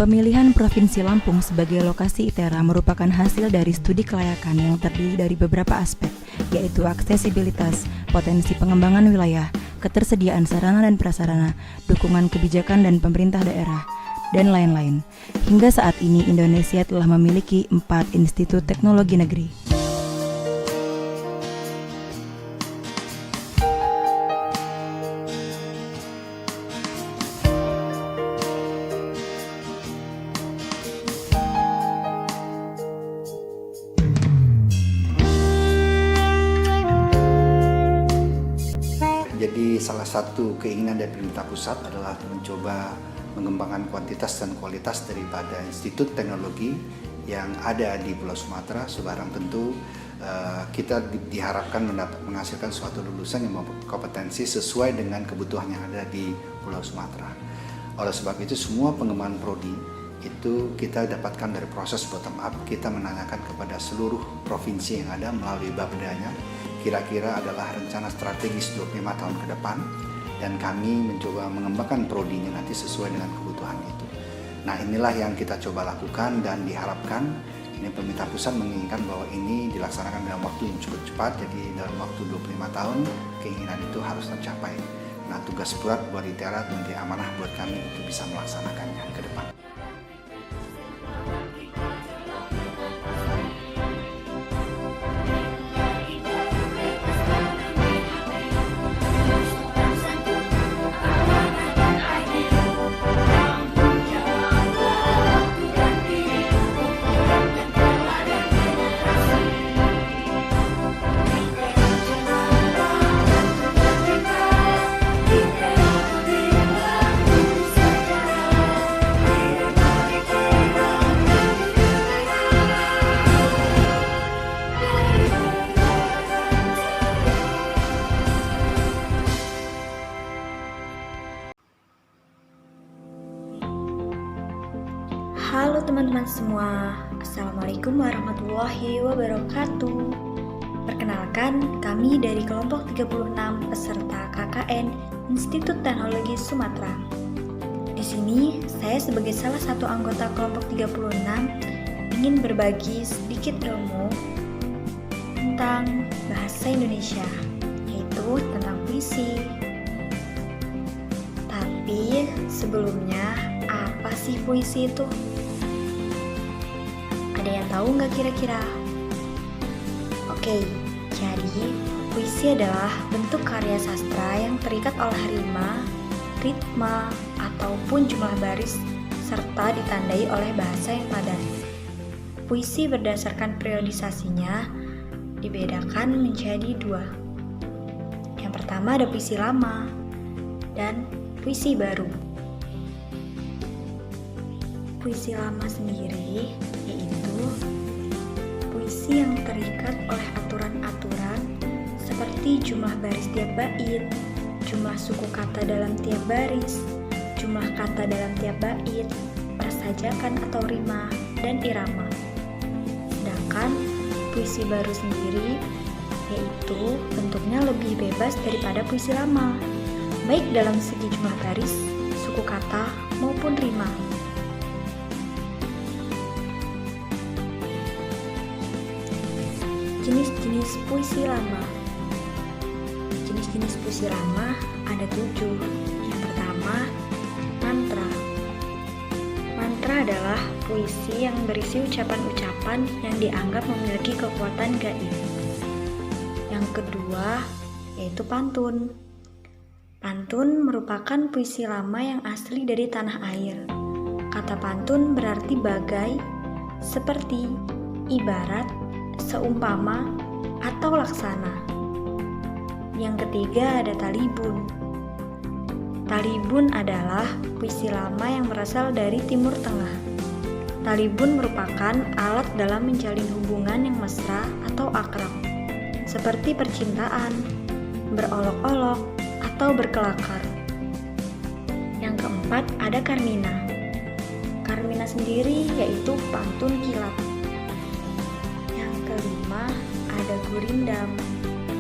Pemilihan Provinsi Lampung sebagai lokasi ITERA merupakan hasil dari studi kelayakan yang terdiri dari beberapa aspek, yaitu aksesibilitas, potensi pengembangan wilayah, ketersediaan sarana dan prasarana, dukungan kebijakan dan pemerintah daerah, dan lain-lain. Hingga saat ini Indonesia telah memiliki 4 institut teknologi negeri. Jadi salah satu keinginan dari pemerintah pusat adalah mencoba mengembangkan kuantitas dan kualitas daripada institut teknologi yang ada di Pulau Sumatera. Sebarang tentu kita diharapkan menghasilkan suatu lulusan yang berkompetensi sesuai dengan kebutuhan yang ada di Pulau Sumatera. Oleh sebab itu semua pengembangan prodi itu kita dapatkan dari proses bottom up. Kita menanyakan kepada seluruh provinsi yang ada melalui Bapedanya kira-kira adalah rencana strategis 25 tahun ke depan, dan kami mencoba mengembangkan prodinya nanti sesuai dengan kebutuhan itu. Nah, inilah yang kita coba lakukan dan diharapkan ini pemerintah pusat menginginkan bahwa ini dilaksanakan dalam waktu yang cukup cepat, jadi dalam waktu 25 tahun keinginan itu harus tercapai. Nah, tugas berat buat ITERA menjadi amanah buat kami untuk bisa melaksanakannya ke depan. Halo teman-teman semua, Assalamualaikum warahmatullahi wabarakatuh. Perkenalkan, kami dari kelompok 36 peserta KKN Institut Teknologi Sumatera. Di sini, saya sebagai salah satu anggota kelompok 36 ingin berbagi sedikit ilmu tentang bahasa Indonesia, yaitu tentang puisi. Tapi sebelumnya, apa sih puisi itu? Ada yang tahu nggak kira-kira? Oke, jadi puisi adalah bentuk karya sastra yang terikat oleh rima, ritma, ataupun jumlah baris, serta ditandai oleh bahasa yang padat. Puisi berdasarkan periodisasinya dibedakan menjadi 2. Yang pertama ada puisi lama dan puisi baru. Puisi lama sendiri yaitu puisi yang terikat oleh aturan-aturan seperti jumlah baris tiap bait, jumlah suku kata dalam tiap baris, jumlah kata dalam tiap bait, persajakan atau rima, dan irama. Sedangkan puisi baru sendiri yaitu bentuknya lebih bebas daripada puisi lama, baik dalam segi jumlah baris, suku kata, maupun rima. Jenis-jenis puisi lama. Jenis-jenis puisi lama ada 7. Yang pertama, mantra. Mantra adalah puisi yang berisi ucapan-ucapan yang dianggap memiliki kekuatan gaib. Yang kedua, yaitu pantun. Pantun merupakan puisi lama yang asli dari tanah air. Kata pantun berarti bagai, seperti, ibarat, seumpama, atau laksana. Yang ketiga ada talibun. Talibun adalah puisi lama yang berasal dari Timur Tengah. Talibun merupakan alat dalam menjalin hubungan yang mesra atau akrab, seperti percintaan, berolok-olok, atau berkelakar. Yang keempat ada karmina. Karmina sendiri yaitu pantun kilat. Yang kelima ada gurindam.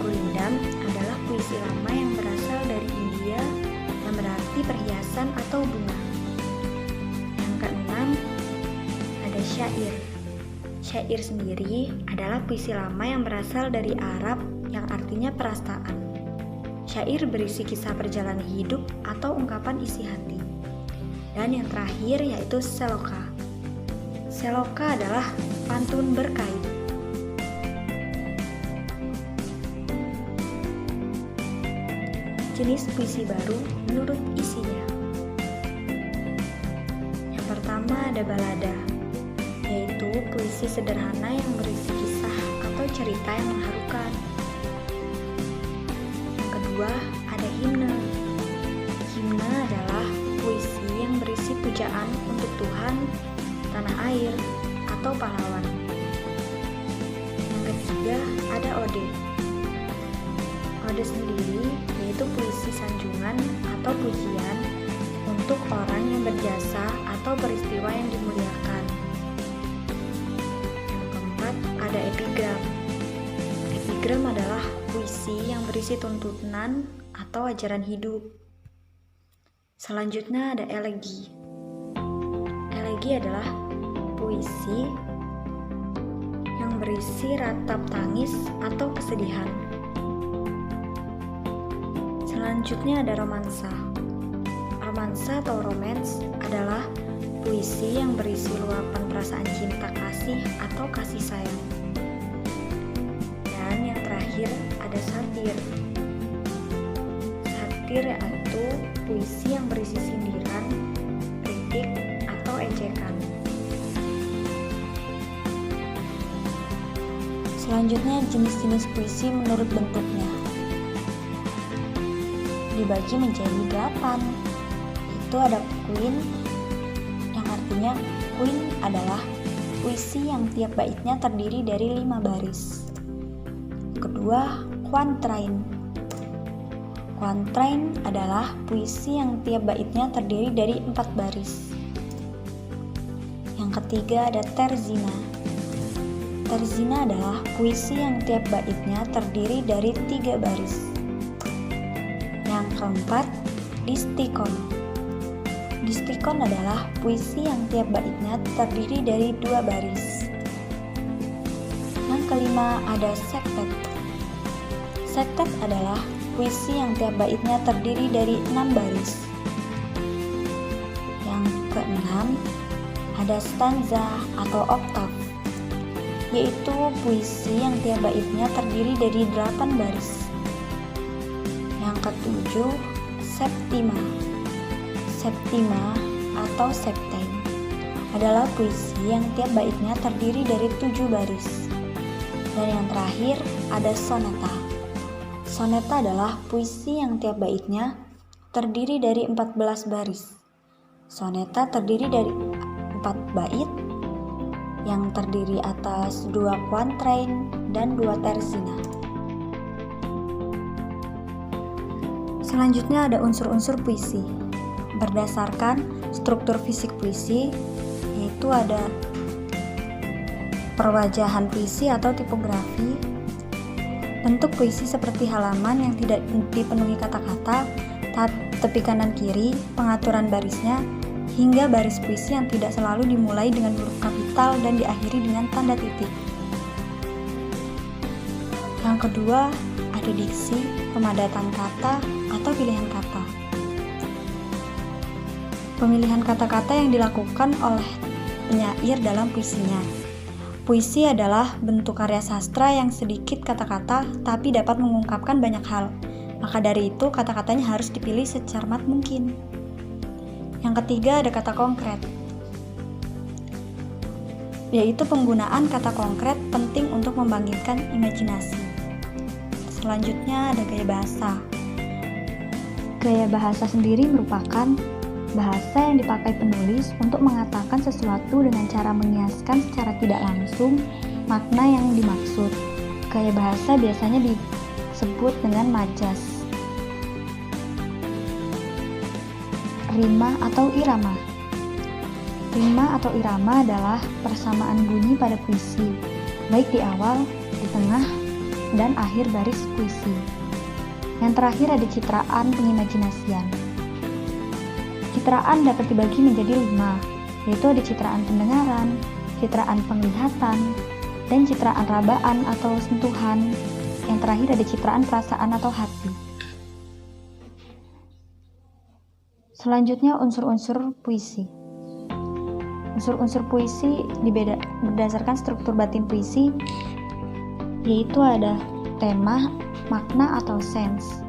Gurindam adalah puisi lama yang berasal dari India yang berarti perhiasan atau bunga. Yang keenam Syair. Syair sendiri adalah puisi lama yang berasal dari Arab yang artinya perasaan. Syair berisi kisah perjalanan hidup atau ungkapan isi hati. Dan yang terakhir yaitu seloka. Seloka adalah pantun berkait. Jenis puisi baru menurut isinya. Yang pertama ada balada, yaitu puisi sederhana yang berisi kisah atau cerita yang mengharukan. Yang kedua ada himne. Himne adalah puisi yang berisi pujaan untuk Tuhan, tanah air, atau pahlawan. Yang ketiga ada ode. Ode sendiri yaitu puisi sanjungan atau pujian untuk orang yang berjasa atau peristiwa yang dimuliakan. Yang keempat ada epigram. Epigram adalah puisi yang berisi tuntunan atau ajaran hidup. Selanjutnya ada elegi. Elegi adalah puisi yang berisi ratap tangis atau kesedihan. Selanjutnya ada romansa. Romansa atau romance adalah puisi yang berisi luapan perasaan cinta kasih atau kasih sayang. Dan yang terakhir ada satir. Satir yaitu puisi yang berisi sindiran, kritik, atau ejekan. Selanjutnya jenis-jenis puisi menurut bentuknya. Dibagi menjadi 8. Itu ada queen, yang artinya queen adalah puisi yang tiap baitnya terdiri dari 5 baris. Kedua, quatrain. Quatrain adalah puisi yang tiap baitnya terdiri dari 4 baris. Yang ketiga ada terzina. Terzina adalah puisi yang tiap baitnya terdiri dari 3 baris. Yang keempat, distikon. Distikon adalah puisi yang tiap baitnya terdiri dari 2 baris. Yang kelima ada sektet. Sektet adalah puisi yang tiap baitnya terdiri dari 6 baris. Yang keenam ada stanza atau oktav, yaitu puisi yang tiap baitnya terdiri dari 8 baris. Yang ketujuh, septima. Septima atau septime adalah puisi yang tiap baitnya terdiri dari 7 baris. Dan yang terakhir ada soneta. Soneta adalah puisi yang tiap baitnya terdiri dari 14 baris. Soneta terdiri dari 4 bait yang terdiri atas 2 quatrain dan 2 terzina. Selanjutnya ada unsur-unsur puisi. Berdasarkan struktur fisik puisi, yaitu ada perwajahan puisi atau tipografi, bentuk puisi seperti halaman yang tidak dipenuhi kata-kata, tepi kanan kiri, pengaturan barisnya, hingga baris puisi yang tidak selalu dimulai dengan huruf kapital dan diakhiri dengan tanda titik. Yang kedua, ada diksi, pemadatan kata, atau pilihan kata. Pemilihan kata-kata yang dilakukan oleh penyair dalam puisinya. Puisi adalah bentuk karya sastra yang sedikit kata-kata tapi dapat mengungkapkan banyak hal. Maka dari itu kata-katanya harus dipilih secermat mungkin. Yang ketiga ada kata konkret, yaitu penggunaan kata konkret penting untuk membangkitkan imajinasi. Selanjutnya ada gaya bahasa. Gaya bahasa sendiri merupakan bahasa yang dipakai penulis untuk mengatakan sesuatu dengan cara mengiaskan secara tidak langsung makna yang dimaksud. Gaya bahasa biasanya disebut dengan majas. Rima atau irama. Rima atau irama adalah persamaan bunyi pada puisi, baik di awal, di tengah, dan akhir baris puisi. Yang terakhir ada citraan pengimajinasian. Citraan dapat dibagi menjadi 5, yaitu ada citraan pendengaran, citraan penglihatan, dan citraan rabaan atau sentuhan. Yang terakhir ada citraan perasaan atau hati. Selanjutnya unsur-unsur puisi. Unsur-unsur puisi berdasarkan struktur batin puisi, yaitu ada tema, makna atau sense.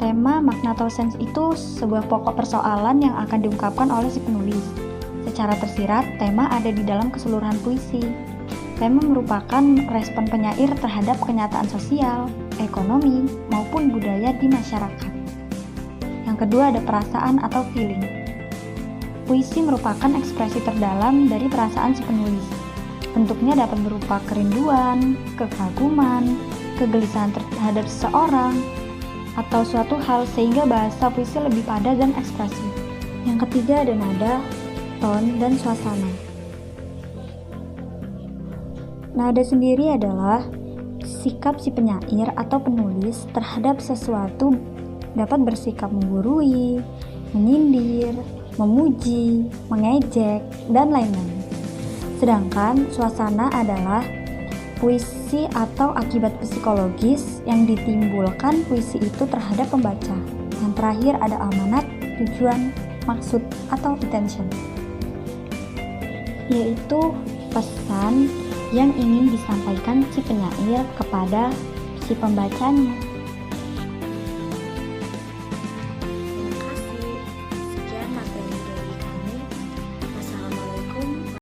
Tema, makna atau sense itu sebuah pokok persoalan yang akan diungkapkan oleh si penulis. Secara tersirat, tema ada di dalam keseluruhan puisi. Tema merupakan respon penyair terhadap kenyataan sosial, ekonomi, maupun budaya di masyarakat. Yang kedua ada perasaan atau feeling. Puisi merupakan ekspresi terdalam dari perasaan si penulis. Bentuknya dapat berupa kerinduan, kekaguman, kegelisahan terhadap seseorang, atau suatu hal, sehingga bahasa puisi lebih padat dan ekspresif. Yang ketiga ada nada, ton, dan suasana. Nada sendiri adalah sikap si penyair atau penulis terhadap sesuatu, dapat bersikap menggurui, menyindir, memuji, mengejek, dan lain-lain. Sedangkan suasana adalah puisi atau akibat psikologis yang ditimbulkan puisi itu terhadap pembaca. Yang terakhir ada amanat, tujuan, maksud, atau intention, yaitu pesan yang ingin disampaikan si penyair kepada si pembacanya.